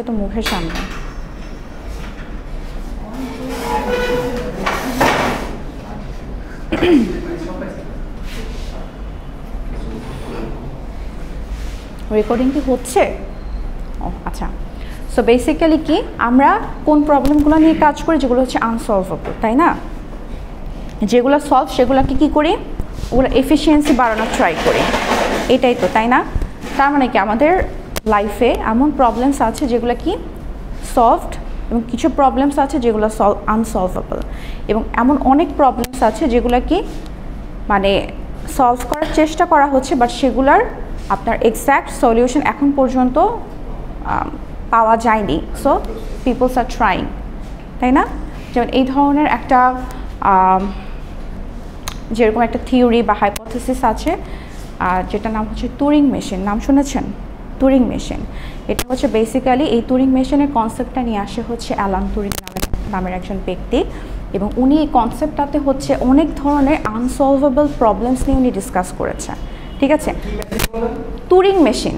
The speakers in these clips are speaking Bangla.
তো মুখের সামনে। রেকর্ডিং কি হচ্ছে? ও আচ্ছা। সো বেসিক্যালি কি আমরা কোন প্রবলেমগুলো নিয়ে কাজ করি যেগুলো হচ্ছে আনসলভেবল, তাই না? যেগুলো সলভ সেগুলোকে কী করি, ওগুলো এফিসিয়েন্সি বাড়ানোর ট্রাই করি, এটাই তো, তাই না? তার মানে কি আমাদের লাইফে এমন প্রবলেমস আছে যেগুলো কি সলভড এবং কিছু প্রবলেমস আছে যেগুলো আনসলভেবল, এবং এমন অনেক প্রবলেমস আছে যেগুলো কি মানে সলভ করার চেষ্টা করা হচ্ছে বাট সেগুলার আপনার এক্স্যাক্ট সলিউশন এখন পর্যন্ত পাওয়া যায়নি। সো পিপলস আর ট্রাইং, তাই না? যেমন এই ধরনের একটা যেরকম একটা থিওরি বা হাইপোথেসিস আছে যেটা নাম হচ্ছে টুরিং মেশিন। নাম শুনেছেন? Turing machine. এটা হচ্ছে বেসিক্যালি এই টুরিং মেশিনের কনসেপ্টটা নিয়ে আসে হচ্ছে অ্যালান টুরিং নামের একজন ব্যক্তি, এবং উনি এই কনসেপ্টটাতে হচ্ছে অনেক ধরনের আনসলভেবল প্রবলেমস নিয়ে উনি ডিসকাস করেছেন। ঠিক আছে, টুরিং মেশিন।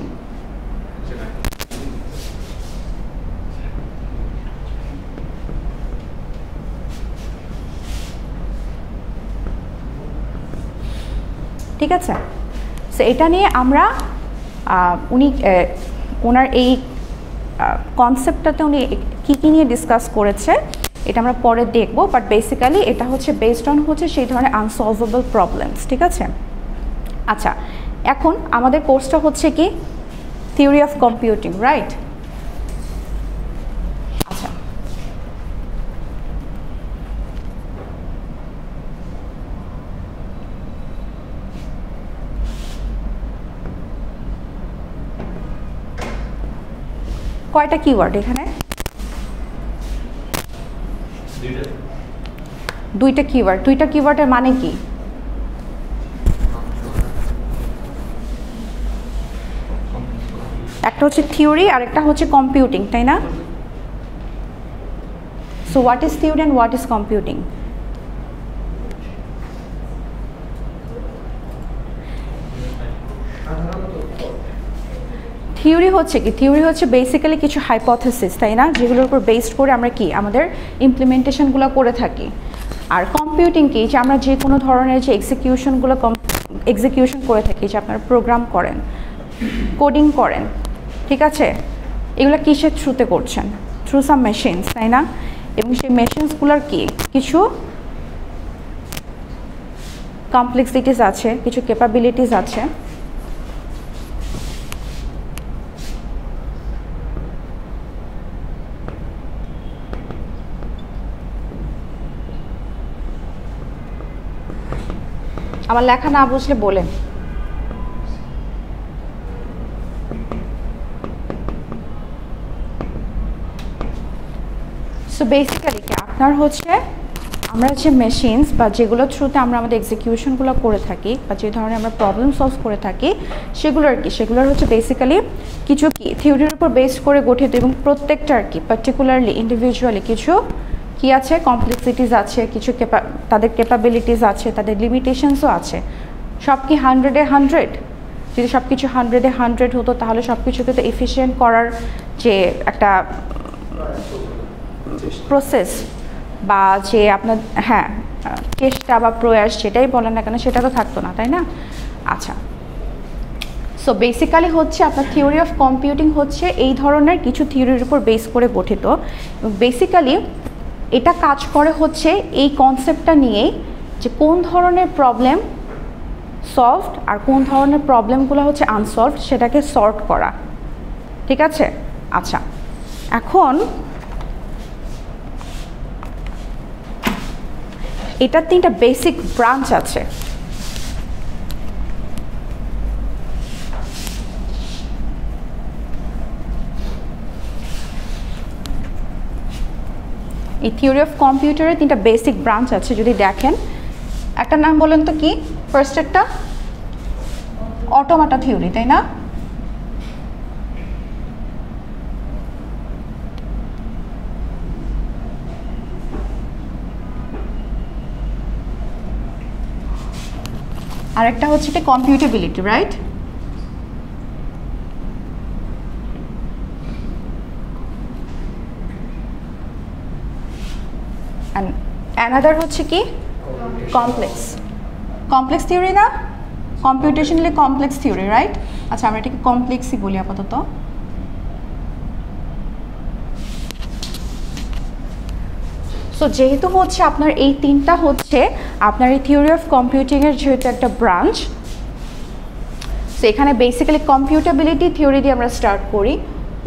ঠিক আছে, সো এটা নিয়ে আমরা উনি ওনার এই কনসেপ্টটাতে উনি কী কী নিয়ে ডিসকাস করেছে এটা আমরা পরে দেখব, বাট বেসিক্যালি এটা হচ্ছে বেসড অন হচ্ছে সেই ধরনের আনসলভেবল প্রবলেমস। ঠিক আছে, আচ্ছা এখন আমাদের কোর্সটা হচ্ছে কি থিওরি অফ কম্পিউটিং, রাইট? আচ্ছা, কয়টা কিওয়ার্ড এখানে? দুইটা কিওয়ার্ড। দুইটা কিওয়ার্ডের মানে কি? একটা হচ্ছে থিওরি আর একটা হচ্ছে কম্পিউটিং, তাই না? So what is theory and what is computing? Theory হচ্ছে কি? থিওরি হচ্ছে বেসিক্যালি কিছু হাইপোথেসিস, তাই না, যেগুলোর উপর বেসড করে আমরা কি আমাদের ইমপ্লিমেন্টেশনগুলো করে থাকি। আর কম্পিউটিং কি? যে আমরা যে কোনো ধরনের যে এক্সিকিউশন করে থাকি, যে আপনারা প্রোগ্রাম করেন, কোডিং করেন, ঠিক আছে, এগুলো কিসের থ্রুতে করছেন? থ্রু সাম মেশিনস, তাই না? এবং সেই মেশিনসগুলোর কি কিছু কমপ্লেক্সিটিস আছে, কিছু ক্যাপাবিলিটিস আছে। আমার লেখা না বুঝলে বলেন। সো বেসিক্যালি কি আপনার হচ্ছে আমরা যে মেশিনস বা যেগুলো থ্রুতে আমরা আমাদের এক্সিকিউশনগুলো করে থাকি বা যে ধরনের আমরা প্রবলেম সলভ করে থাকি সেগুলোর কি সেগুলোর হচ্ছে বেসিক্যালি কিছু কি থিওরির উপর বেস করে গঠিত, এবং প্রত্যেকটার কি পার্টিকুলারলি ইন্ডিভিজুয়ালি কিছু কি আছে, কমপ্লেক্সিটিস আছে, কিছু তাদের ক্যাপাবিলিটিস আছে, তাদের লিমিটেশনসও আছে। সব কি 100-এ 100? যদি সব কিছু 100-এ 100 হতো তাহলে সব কিছুকে তো এফিশিয়েন্ট করার যে একটা প্রসেস বা যে আপনার চেষ্টা বা প্রয়াস যেটাই বলেন না কেন সেটা তো থাকতো না, তাই না? আচ্ছা, সো বেসিক্যালি হচ্ছে আপনার থিওরি অফ কম্পিউটিং হচ্ছে এই ধরনের কিছু থিওরির উপর বেস করে গঠিত। বেসিক্যালি এটা কাজ করে হচ্ছে এই কনসেপ্টটা নিয়েই যে কোন ধরনের প্রবলেম সলভড আর কোন ধরনের প্রবলেমগুলো হচ্ছে আনসলভড সেটাকে সর্ট করা। ঠিক আছে, আচ্ছা এখন এটার 3টা বেসিক ব্রাঞ্চ আছে। এই থিওরি অফ কম্পিউটারের 3টা বেসিক ব্রাঞ্চ আছে। যদি দেখেন একটা নাম বলেন তো কি? ফার্স্ট একটা অটোমাটা থিওরি, তাই না? আরেকটা হচ্ছে কি কম্পিউটেবিলিটি, রাইট? অ্যান্ড অ্যানাদার হচ্ছে কি কমপ্লেক্স। কমপ্লেক্স থিওরি না, কম্পিউটেশনালি কমপ্লেক্স থিওরি, রাইট? আচ্ছা আমরা এটাকে কমপ্লেক্সই বলি আপাতত। সো যেহেতু হচ্ছে আপনার এই তিনটা হচ্ছে আপনার এই থিওরি অফ কম্পিউটিংয়ের যেহেতু একটা ব্রাঞ্চ, সো এখানে বেসিক্যালি কম্পিউটেবিলিটি থিওরি দিয়ে আমরা স্টার্ট করি।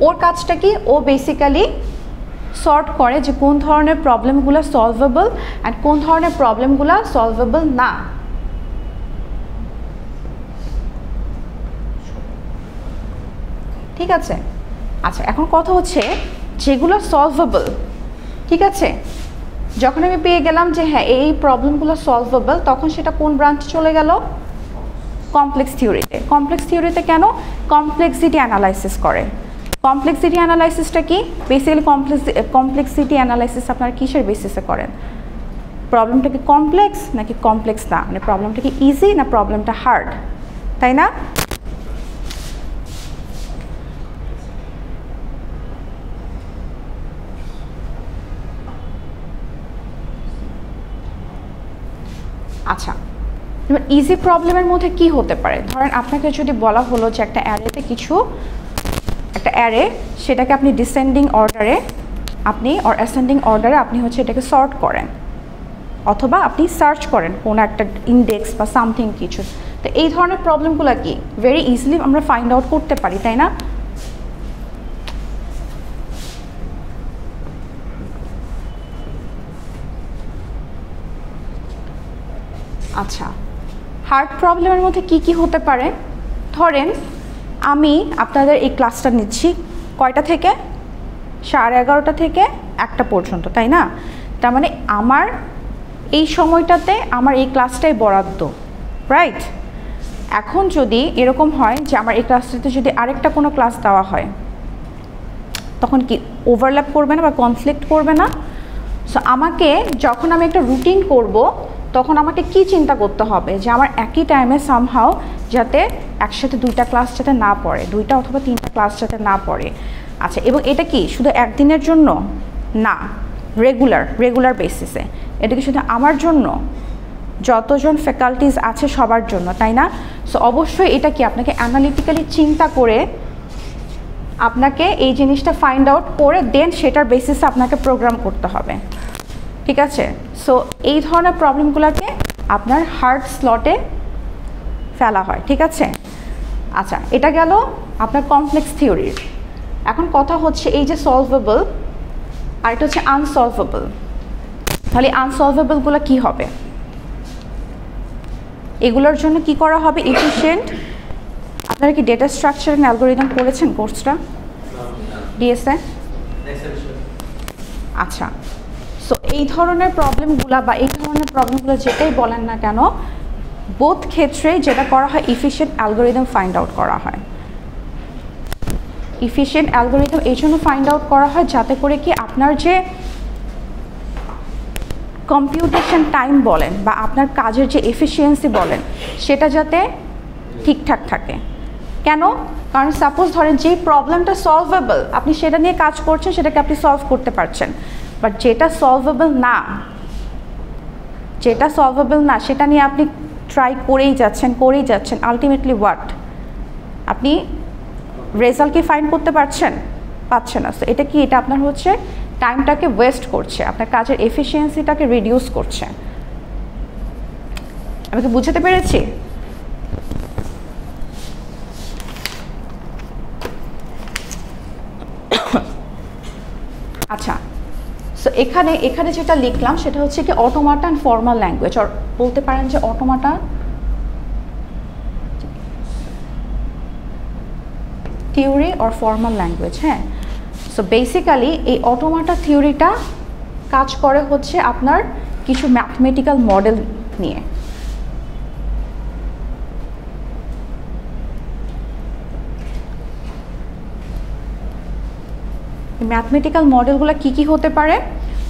ওর কাজটা কি, ও বেসিক্যালি সর্ট করে যে কোন ধরনের প্রবলেমগুলো সলভেবল অ্যান্ড কোন ধরনের প্রবলেমগুলো সলভেবল না। ঠিক আছে? আচ্ছা এখন কথা হচ্ছে যেগুলো সলভেবল, ঠিক আছে, যখন আমি পেয়ে গেলাম যে হ্যাঁ এই প্রবলেমগুলো সলভেবল, তখন সেটা কোন ব্রাঞ্চে চলে গেল? কমপ্লেক্স থিওরিতে। কমপ্লেক্স থিওরিতে কেন? কমপ্লেক্সিটি অ্যানালাইসিস করে। কমপ্লেক্সিটি অ্যানালাইসিসটা কি? বেসিক্যালি কমপ্লেক্সিটি অ্যানালাইসিস আপনারা কিসের বেসিসে করেন? প্রবলেমটা কি কমপ্লেক্স নাকি কমপ্লেক্স না, মানে প্রবলেমটা কি ইজি না প্রবলেমটা হার্ড, তাই না? আচ্ছা এবার ইজি প্রবলেমের মধ্যে কি হতে পারে? ধরেন আপনাকে যদি বলা হলো যে একটা অ্যারেতে একটা অ্যারে, সেটাকে আপনি ডিসেন্ডিং অর্ডারে আপনি অর অ্যাসেন্ডিং অর্ডারে আপনি হচ্ছে এটাকে সর্ট করেন, অথবা আপনি সার্চ করেন কোনো একটা ইন্ডেক্স বা সামথিং কিছু। তো এই ধরনের প্রবলেমগুলো কি ভেরি ইজিলি আমরা ফাইন্ড আউট করতে পারি, তাই না? আচ্ছা হার্ড প্রবলেমের মধ্যে কি কি হতে পারে? ধরেন আমি আপনাদের এই ক্লাসটা নিচ্ছি কয়টা থেকে? 11:30 থেকে 1টা পর্যন্ত, তাই না? তার মানে আমার এই সময়টাতে আমার এই ক্লাসটাই বরাদ্দ, রাইট? এখন যদি এরকম হয় যে আমার এই ক্লাসটাতে যদি আরেকটা কোনো ক্লাস দেওয়া হয়, তখন কি ওভারল্যাপ করবে না বা কনফ্লিক্ট করবে না? সো আমাকে যখন আমি একটা রুটিন করব, তখন আমাকে কি চিন্তা করতে হবে যে আমার একই টাইমে সামহাও যাতে একসাথে 2টা ক্লাস যাতে না পড়ে, 2টা অথবা 3টা ক্লাস যাতে না পড়ে। আচ্ছা এবং এটা কি শুধু একদিনের জন্য না, রেগুলার বেসিসে। এটা কি শুধু আমার জন্য? যতজন ফ্যাকাল্টিজ আছে সবার জন্য, তাই না? সো অবশ্যই এটা কি আপনাকে অ্যানালিটিক্যালি চিন্তা করে আপনাকে এই জিনিসটা ফাইন্ড আউট করে দেন সেটার বেসিসে আপনাকে প্রোগ্রাম করতে হবে, ঠিক আছে? সো এই ধরনের প্রবলেমগুলোকে আপনার হার্ড স্লটে ফেলা হয়, ঠিক আছে? আচ্ছা এটা গেল আপনার কমপ্লেক্স থিওরির। এখন কথা হচ্ছে এই যে সলভেবল আর এটা হচ্ছে আনসলভেবল, তাহলে আনসলভেবলগুলো কি হবে? এগুলোর জন্য কি করা হবে? এফিশিয়েন্ট। আপনারা কি ডেটা স্ট্রাকচার অ্যান্ড অ্যালগরিদম পড়েছেন কোর্সটা ডিএসএ? আচ্ছা সো এই ধরনের প্রবলেমগুলো বা এই ধরনের প্রবলেমগুলো যেটাই বলেন না কেন, বোথ ক্ষেত্রে যেটা করা হয় এফিশিয়েন্ট অ্যালগরিদম ফাইন্ড আউট করা হয়। এফিশিয়েন্ট অ্যালগরিদম এই জন্য ফাইন্ড আউট করা হয় যাতে করে কি আপনার যে কম্পিউটেশন টাইম বলেন বা আপনার কাজের যে এফিসিয়েন্সি বলেন সেটা যাতে ঠিকঠাক থাকে। কেন? কারণ সাপোজ ধরেন যেই প্রবলেমটা সলভেবল আপনি সেটা নিয়ে কাজ করছেন, সেটাকে আপনি সলভ করতে পারছেন, বাট যেটা সলভেবল না সেটা নিয়ে আপনি ট্রাই করেই যাচ্ছেন আলটিমেটলি হোয়াট? আপনি রেজাল্ট কি ফাইন্ড করতে পারছেন না। সো এটা কি, এটা আপনার হচ্ছে টাইমটাকে ওয়েস্ট করছে, আপনার কাজের এফিসিয়েন্সিটাকে রিডিউস করছে। আমি কি বুঝাতে পেরেছি? আচ্ছা সো এখানে যেটা লিখলাম সেটা হচ্ছে কি অটোমাটা অ্যান্ড ফর্মাল ল্যাঙ্গুয়েজ, আর বলতে পারেন যে অটোমাটা থিওরি অর ফর্মাল ল্যাঙ্গুয়েজ। হ্যাঁ সো বেসিক্যালি এই অটোমাটা থিওরিটা কাজ করে হচ্ছে আপনার কিছু ম্যাথমেটিক্যাল মডেল নিয়ে। ম্যাথমেটিক্যাল মডেলগুলো কি হতে পারে?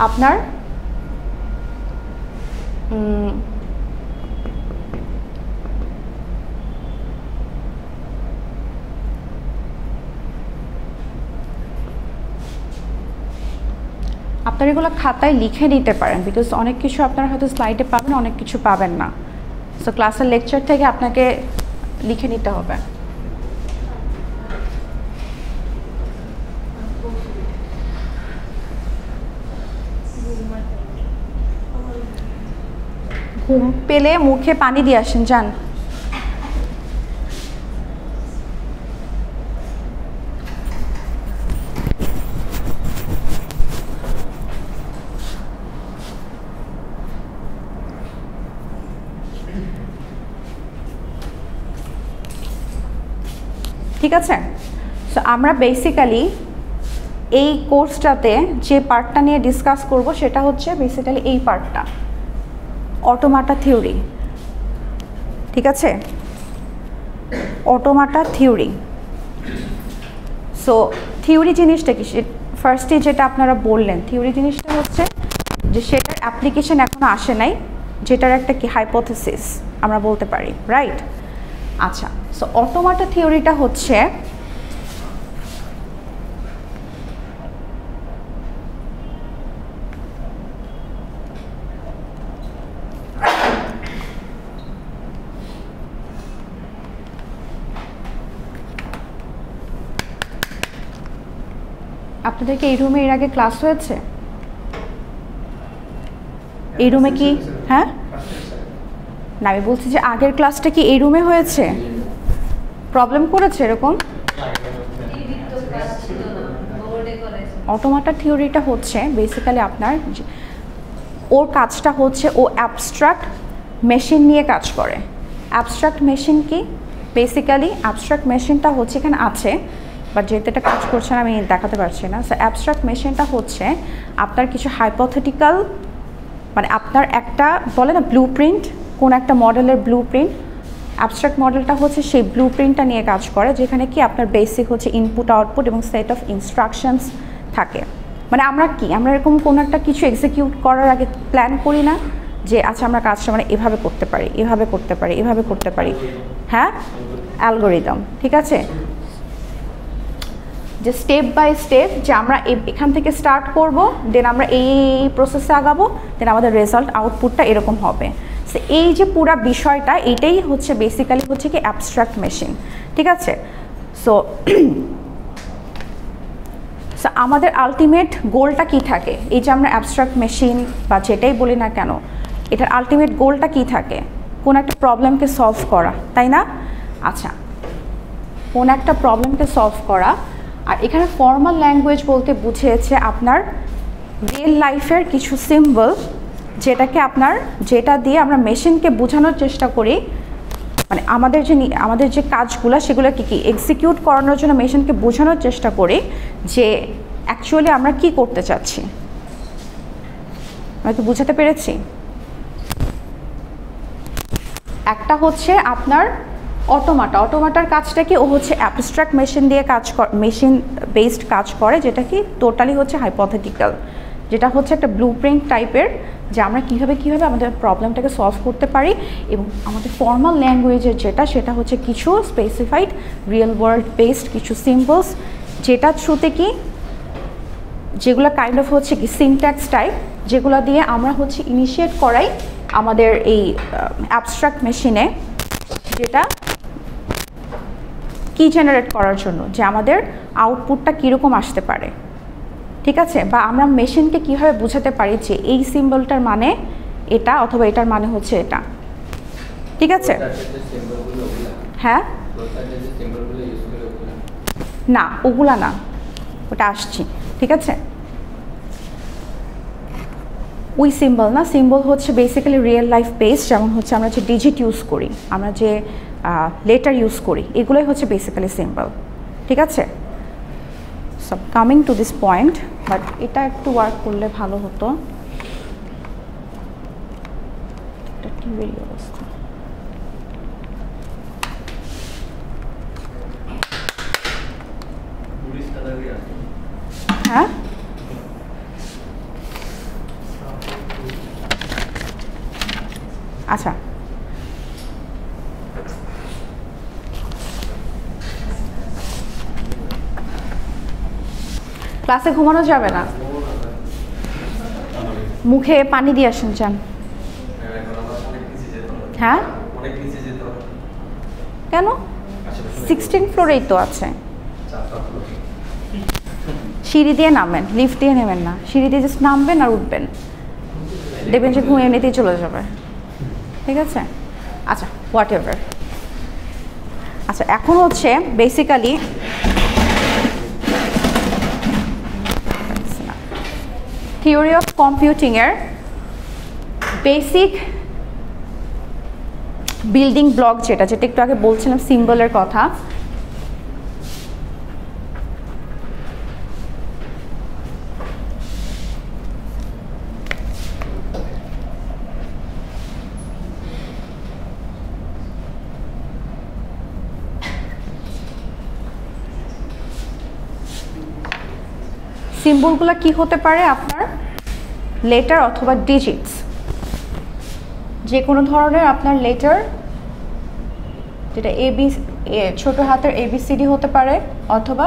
আপনার আপনারা এগুলো খাতায় লিখে নিতে পারেন, বিকজ অনেক কিছু আপনারা হয়তো স্লাইডে পাবেন, অনেক কিছু পাবেন না। সো ক্লাসের লেকচার থেকে আপনাকে লিখে নিতে হবে। ঘুম পেলে মুখে পানি দিয়ে আসেন, যান। ঠিক আছে, সো আমরা বেসিক্যালি এই কোর্সটাতে যে পার্টটা নিয়ে ডিসকাস করব সেটা হচ্ছে বেসিক্যালি এই পার্টটা, অটোমাটা থিওরি। ঠিক আছে, অটোমাটা থিওরি। সো থিওরি জিনিসটা কি, ফার্স্টে যেটা আপনারা বললেন, থিওরি জিনিসটা হচ্ছে যে সেটার অ্যাপ্লিকেশন এখনো আসে নাই, যেটার একটা কি হাইপোথেসিস আমরা বলতে পারি, রাইট? আচ্ছা, সো অটোমাটা থিওরিটা হচ্ছে আপনাদেরকে এই রুমে এর আগে ক্লাস হয়েছে? এই রুমে কি? হ্যাঁ না, আমি বলছি যে আগের ক্লাসটা কি এই রুমে হয়েছে? প্রবলেম করেছে এরকম? অটোমাটা থিওরিটা হচ্ছে বেসিক্যালি আপনার ওর কাজটা হচ্ছে ও অ্যাবস্ট্রাক্ট মেশিন নিয়ে কাজ করে। অ্যাবস্ট্রাক্ট মেশিন কি? বেসিক্যালি অ্যাবস্ট্রাক্ট মেশিনটা হচ্ছে এখানে আছে, বাট যেহেতু এটা কাজ করছে না আমি দেখাতে পারছি না। সো অ্যাবস্ট্রাক্ট মেশিনটা হচ্ছে আপনার কিছু হাইপোথেটিক্যাল, মানে আপনার একটা বলে না ব্লু প্রিন্ট, কোন একটা মডেলের ব্লু প্রিন্ট, অ্যাবস্ট্রাক্ট মডেলটা হচ্ছে সেই ব্লু প্রিন্টটা নিয়ে কাজ করে, যেখানে কি আপনার বেসিক হচ্ছে ইনপুট আউটপুট এবং সেট অফ ইনস্ট্রাকশনস থাকে। মানে আমরা কি, আমরা এরকম কোনো একটা কিছু এক্সিকিউট করার আগে প্ল্যান করি না যে আচ্ছা আমরা কাজটা মানে এভাবে করতে পারি, এভাবে করতে পারি, এভাবে করতে পারি। হ্যাঁ, অ্যালগোরিদম। ঠিক আছে, যে স্টেপ বাই স্টেপ যে আমরা এখান থেকে স্টার্ট করব, দেন আমরা এই প্রসেসে আগাবো, দেন আমাদের রেজাল্ট আউটপুটটা এরকম হবে। সো এই যে পুরা বিষয়টা, এটাই হচ্ছে বেসিক্যালি হচ্ছে কি অ্যাবস্ট্রাক্ট মেশিন। ঠিক আছে, সো আমাদের আলটিমেট গোলটা কি থাকে, এই যে আমরা অ্যাবস্ট্রাক্ট মেশিন বা যেটাই বলি না কেন, এটার আলটিমেট গোলটা কি থাকে? কোন একটা প্রবলেমকে সলভ করা, তাই না? আচ্ছা, কোন একটা প্রবলেমকে সলভ করা। আর এখানে ফর্মাল ল্যাঙ্গুয়েজ বলতে বুঝিয়েছে আপনার রিয়েল লাইফের কিছু সিম্বল, যেটাকে আপনার, যেটা দিয়ে আমরা মেশিনকে বোঝানোর চেষ্টা করি, মানে আমাদের যে কাজগুলো সেগুলো কি এক্সিকিউট করানোর জন্য মেশিনকে বোঝানোর চেষ্টা করি যে অ্যাকচুয়ালি আমরা কি করতে চাচ্ছি। আমি কি বুঝাতে পেরেছি? একটা হচ্ছে আপনার অটোমাটার কাজটা কি, ও হচ্ছে অ্যাবস্ট্রাক্ট মেশিন দিয়ে মেশিন বেসড কাজ করে, যেটা কি টোটালি হচ্ছে হাইপোথেটিক্যাল, যেটা হচ্ছে একটা ব্লু প্রিন্ট টাইপের, যে আমরা কীভাবে আমাদের প্রবলেমটাকে সলভ করতে পারি। এবং আমাদের ফর্মাল ল্যাঙ্গুয়েজের সেটা হচ্ছে কিছু স্পেসিফাইড রিয়েল ওয়ার্ল্ড বেসড কিছু সিম্বলস, যেটা থ্রুতে কি, যেগুলো কাইন্ড অফ হচ্ছে কি সিনট্যাক্স টাইপ, যেগুলো দিয়ে আমরা হচ্ছে ইনিশিয়েট করাই আমাদের এই অ্যাবস্ট্রাক্ট মেশিনে, যেটা কি জেনারেট করার জন্য, যে আমাদের আউটপুটটা কীরকম আসতে পারে। ঠিক আছে, বা আমরা মেশিনকে কীভাবে বোঝাতে পারি যে এই সিম্বলটার মানে এটা, অথবা এটার মানে হচ্ছে এটা। ঠিক আছে, হ্যাঁ না ওগুলা না, ওটা আসছি। ঠিক আছে, ওই সিম্বল না, সিম্বল হচ্ছে বেসিক্যালি রিয়েল লাইফ বেস, যেমন হচ্ছে আমরা যে ডিজিট ইউজ করি, আমরা যে লেটার ইউজ করি, এগুলোই হচ্ছে বেসিক্যালি সিম্বল। ঠিক আছে, so coming to this point, but এটা একটু ওয়ার্ক করলে ভালো হতো। এটা টিভির অবস্থা। হ্যাঁ আচ্ছা, ক্লাসে ঘুমানো যাবে না? মুখে পানি দিয়ে আসেন যান। হ্যাঁ কেন 16 ফ্লোরেই তো আছে। সিঁড়ি দিয়ে নামেন, লিফট দিয়ে নেবেন না, সিঁড়ি দিয়ে জাস্ট নামবেন আর উঠবেন, দেখবেন যে ঘুম এমনিতেই চলে যাবে। ঠিক আছে, আচ্ছা হোয়াট এভার। আচ্ছা এখন হচ্ছে বেসিক্যালি থিওরি অফ কম্পিউটিংয়ের বেসিক বিল্ডিং ব্লক যেটা একটু আগে বলছিলাম সিম্বলের কথা, সিম্বলগুলো কি হতে পারে আপনার লেটার অথবা ডিজিটস, যে কোনো ধরনের আপনার লেটার, যেটা ছোট হাতের ABCD হতে পারে অথবা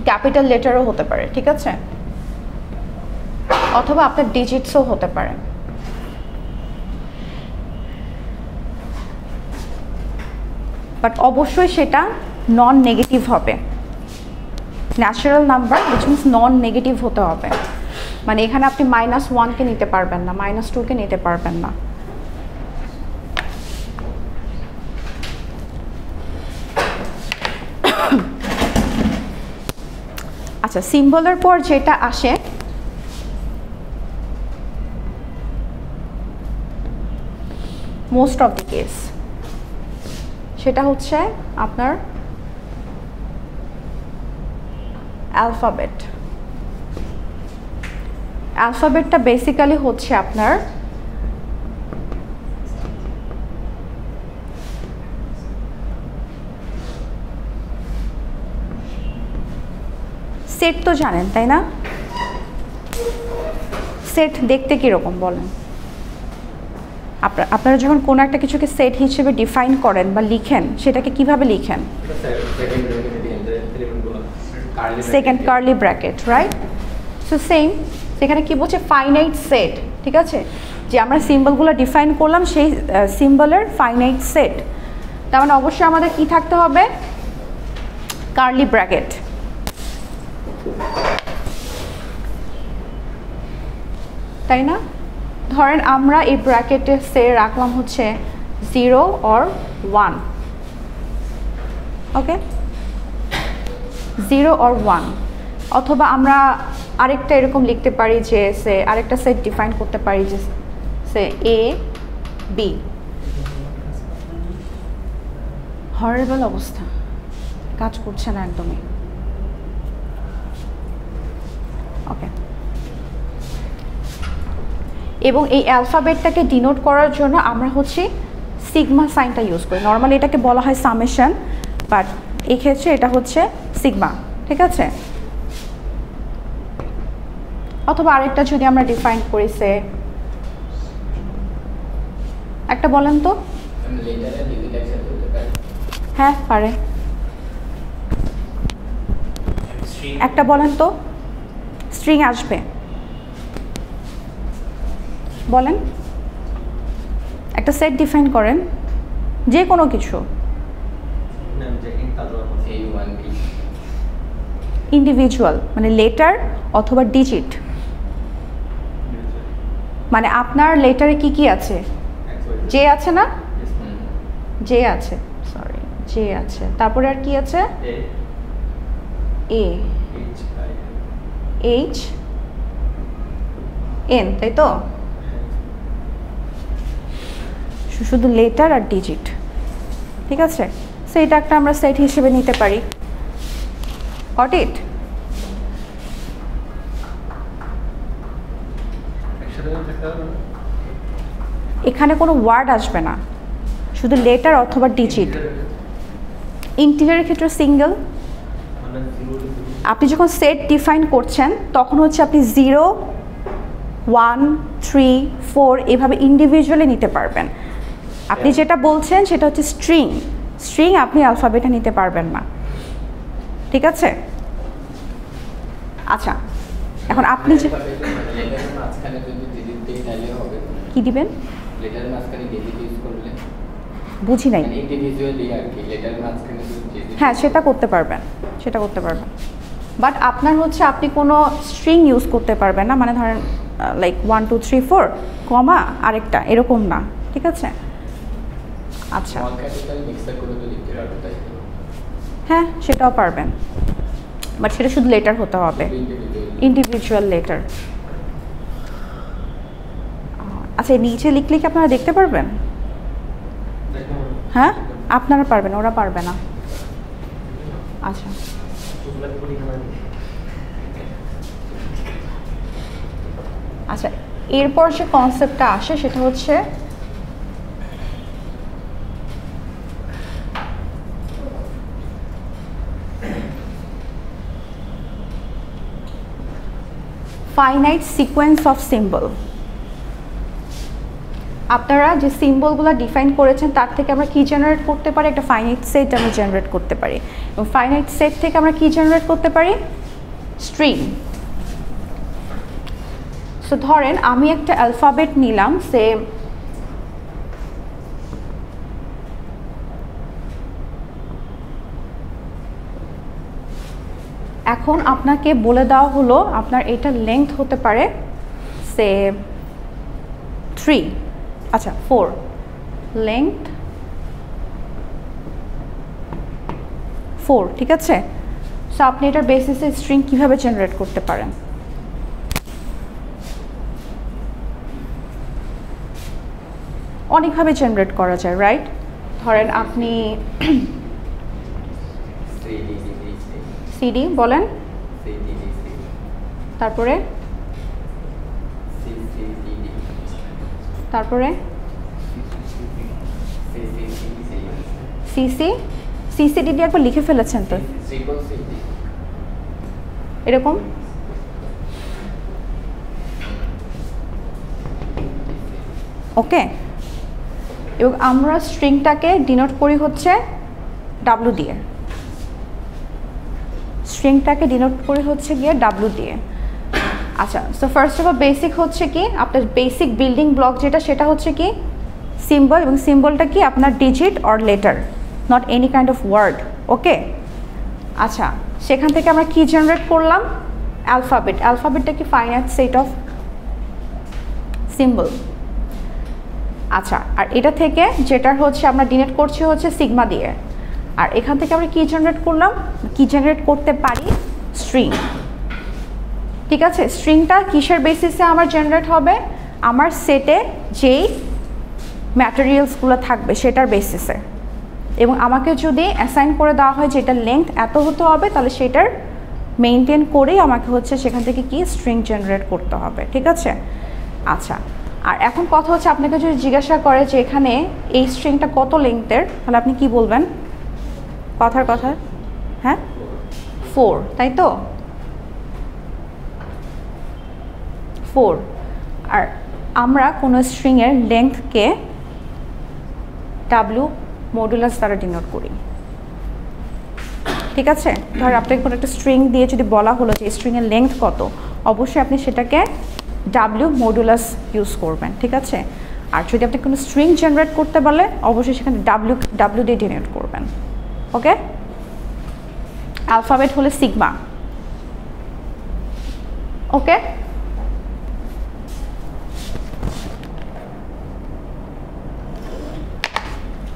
ক্যাপিটাল লেটারও হতে পারে। ঠিক আছে, অথবা আপনার ডিজিটসও হতে পারে। বাট অবশ্যই সেটা নন নেগেটিভ হবে, natural number which means non negative হতে হবে। মানে এখানে আপনি -1কে নিতে পারবেন না, -2কে নিতে পারবেন না। আচ্ছা সিম্বলের পর যেটা আসে মোস্ট অফ দ্য কেস, সেটা হচ্ছে আপনার অ্যালফাবেট। অ্যালফাবেটটা বেসিক্যালি হচ্ছে আপনার সেট তো জানেন তাই না? সেট দেখতে কীরকম বলেন? আপনারা যখন কোনো একটা কিছুকে সেট হিসেবে ডিফাইন করেন বা লিখেন, সেটাকে কিভাবে লিখেন? Second curly bracket, right? So same, সেখানে কি বলছে ফাইনাইট সেট। ঠিক আছে, যে আমরা সিম্বলগুলো ডিফাইন করলাম সেই সিম্বলের ফাইনাইট সেট, তার মানে অবশ্যই আমাদের কি থাকতে হবে? Curly bracket. তাই না? ধরেন আমরা এই ব্র্যাকেটে সে রাখলাম হচ্ছে 0 or 1, ওকে, 0 or 1, অথবা আমরা আরেকটা এরকম লিখতে পারি যে সে আরেকটা সেট ডিফাইন করতে পারি যে সে A B। হরিবল অবস্থা, কাজ করছে না একদমই। ওকে, এবং এই অ্যালফাবেটটাকে ডিনোট করার জন্য আমরা হচ্ছে সিগমা সাইনটা ইউজ করি। নর্মালি এটাকে বলা হয় সামেশন, বাট এই ক্ষেত্রে এটা হচ্ছে সিগমা। ঠিক আছে, অথবা আরেকটা যদি আমরা ডিফাইন করি সে একটা বলেন তো। হ্যাঁ পারে, একটা বলেন তো, স্ট্রিং আসবে বলেন, একটা সেট ডিফাইন করেন যে কোনো কিছু, ইন্ডিভিজুয়াল মানে লেটার অথবা ডিজিট। মানে আপনার লেটারে কি কি আছে? জে আছে না? জে আছে, সরি জে আছে, তারপরে আর কি আছে? এ, এইচ, এন, তাই তো? শুধু লেটার আর ডিজিট। ঠিক আছে, সো এটা একটা আমরা সেট হিসেবে নিতে পারি। Got it? এখানে কোনো ওয়ার্ড আসবে না, শুধু লেটার অথবা ডিজিট। ইন্টিজারের ক্ষেত্রে সিঙ্গেল। আপনি যখন সেট ডিফাইন করছেন তখন হচ্ছে আপনি 0, 1, 3, 4 এভাবে ইন্ডিভিজুয়ালি নিতে পারবেন। আপনি যেটা বলছেন সেটা হচ্ছে স্ট্রিং, স্ট্রিং আপনি অ্যালফাবেটে নিতে পারবেন না। ঠিক আছে, আচ্ছা এখন আপনি যে কি দিবেন বুঝি নাই। হ্যাঁ সেটা করতে পারবেন, সেটা করতে পারবেন, বাট আপনার হচ্ছে আপনি কোনো স্ট্রিং ইউজ করতে পারবেন না, মানে ধরেন লাইক 1 2 3 4 কমা আরেকটা এরকম না, ঠিক আছে? আচ্ছা হ্যাঁ সেটাও পারবেন, বাট সেটা শুধু লেটার হতে হবে, ইন্ডিভিজুয়াল লেটার। আচ্ছা নিচে লিখলে কি আপনারা দেখতে পারবেন? হ্যাঁ আপনারা পারবেন, ওরা পারবে না। আচ্ছা আচ্ছা এরপর যে কনসেপ্টটা আসে সেটা হচ্ছে ফাইনাইট সিকোয়েন্স অফ সিম্বল। আপনারা যে সিম্বলগুলো ডিফাইন করেছেন তার থেকে আমরা কি জেনারেট করতে পারি? একটা ফাইনাইট সেট আমরা জেনারেট করতে পারি, এবং ফাইনাইট সেট থেকে আমরা কি জেনারেট করতে পারি? স্ট্রিং। সো ধরেন আমি একটা অ্যালফাবেট নিলাম, সে এখন আপনাকে বলে দেওয়া হলো আপনার এটা লেংথ হতে পারে সে 3, আচ্ছা 4, লেংথ 4, ঠিক আছে? সো আপনি এটার বেসিসে স্ট্রিং কিভাবে জেনারেট করতে পারেন? অনেকভাবে জেনারেট করা যায়, রাইট? ধরেন আপনি সিডি বলেন, তারপরে তারপরে সিসি, সিসিডিডি একবার লিখে ফেলেছেন তো এরকম। ওকে, এবং আমরা স্ট্রিংটাকে ডিনোট করি হচ্ছে ডাব্লু দিয়ে, স্ট্রিংটাকে ডিনোট করি হচ্ছে গিয়ে ডাব্লু দিয়ে। আচ্ছা so first of all basic হচ্ছে কি আপনার বেসিক বিল্ডিং ব্লক যেটা, সেটা হচ্ছে কি সিম্বল, এবং সিম্বলটা কি আপনার digit or letter, not any kind of word. Okay আচ্ছা সেখান থেকে আমরা কি জেনারেট করলাম? অ্যালফাবেট। অ্যালফাবেটটা কি ফাইনাইট সেট অফ সিম্বল। আচ্ছা আর এটা থেকে যেটার হচ্ছে আমরা ডিনোট করছি হচ্ছে সিগমা দিয়ে, আর এখান থেকে আমরা কি জেনারেট করলাম, কি জেনারেট করতে পারি? স্ট্রিং। ঠিক আছে, স্ট্রিংটা কিসের বেসিসে আমার জেনারেট হবে? আমার সেটে যেই ম্যাটেরিয়ালসগুলো থাকবে সেটার বেসিসে, এবং আমাকে যদি অ্যাসাইন করে দেওয়া হয় যে এটার লেংথ এত হতে হবে, তাহলে সেটার মেনটেন করেই আমাকে হচ্ছে সেখান থেকে কি স্ট্রিং জেনারেট করতে হবে। ঠিক আছে, আচ্ছা আর এখন কথা হচ্ছে আপনাকে যদি জিজ্ঞাসা করে যে এখানে এই স্ট্রিংটা কত লেংথের, তাহলে আপনি কি বলবেন? কথার কথা, হ্যাঁ 4, তাই তো 4। আর আমরা কোনো স্ট্রিংয়ের লেংথকে ডাব্লিউ মডুলাস দ্বারা ডিনোট করি। ঠিক আছে, ধর আপনাকে কোনো একটা স্ট্রিং দিয়ে যদি বলা হলো যে স্ট্রিংয়ের লেংথ কত, অবশ্যই আপনি সেটাকে ডাব্লিউ মডুলাস ইউজ করবেন। ঠিক আছে, আর যদি আপনি কোনো স্ট্রিং জেনারেট করতে বলে অবশ্যই সেখানে ডাব্লিউ দিয়ে ডিনোট করবেন। ওকে, অ্যালফাবেট হলে সিগমা। ওকে,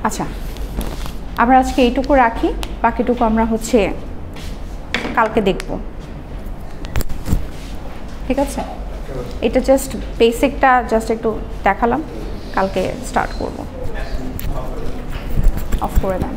আচ্ছা আমরা আজকে এইটুকু রাখি, বাকিটুকু আমরা হচ্ছে কালকে দেখব। ঠিক আছে, এটা জাস্ট বেসিকটা জাস্ট একটু দেখালাম, কালকে স্টার্ট করব। অফ করে দেন।